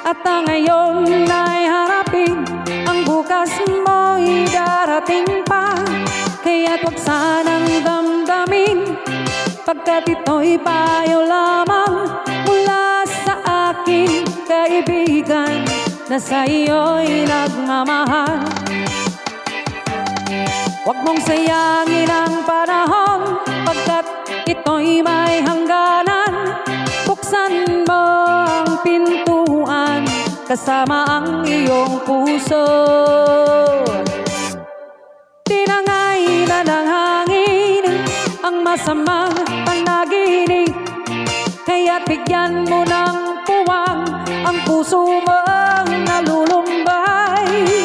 At ang ngayon ay harapin, ang bukas mo'y darating pa. Kaya't huwag sanang damdamin, pagkat ito'y payo lamang mula sa aking kaibigan na sa iyo'y nagmamahal. Huwag mong sayangin ang panahon, pagkat ito'y may hangganan. Buksan mo ang pintuan kasama ang iyong puso. Tinangay na ng hangin ang masamang panaginip, kaya't bigyan mo ng puwang ang puso mong nalulumbay.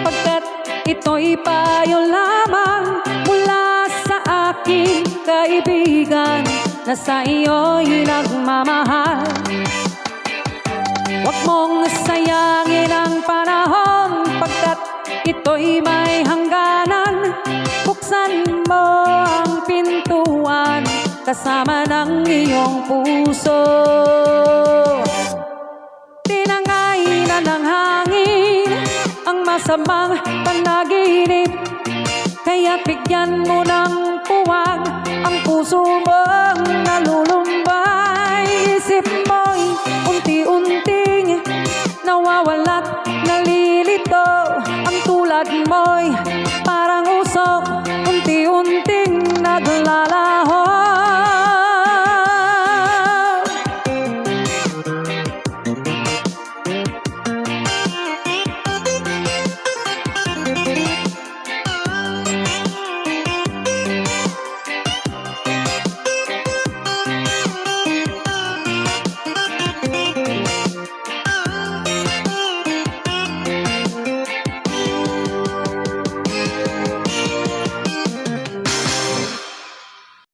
Pagkat ito'y payo lamang mula sa aking kaibigan na sa iyo'y nagmamahal. Huwag mong sayangin ang panahon, pagkat ito'y may hangganan. Buksan mo ang pintuan kasama ng iyong puso. Tinangay na ng hangin ang masamang panaginip, kaya bigyan mo ng puwang ang puso mong nalulumbay. Isip mo'y unti-unting nawawala't nalilito, ang tulad mo'y parang usok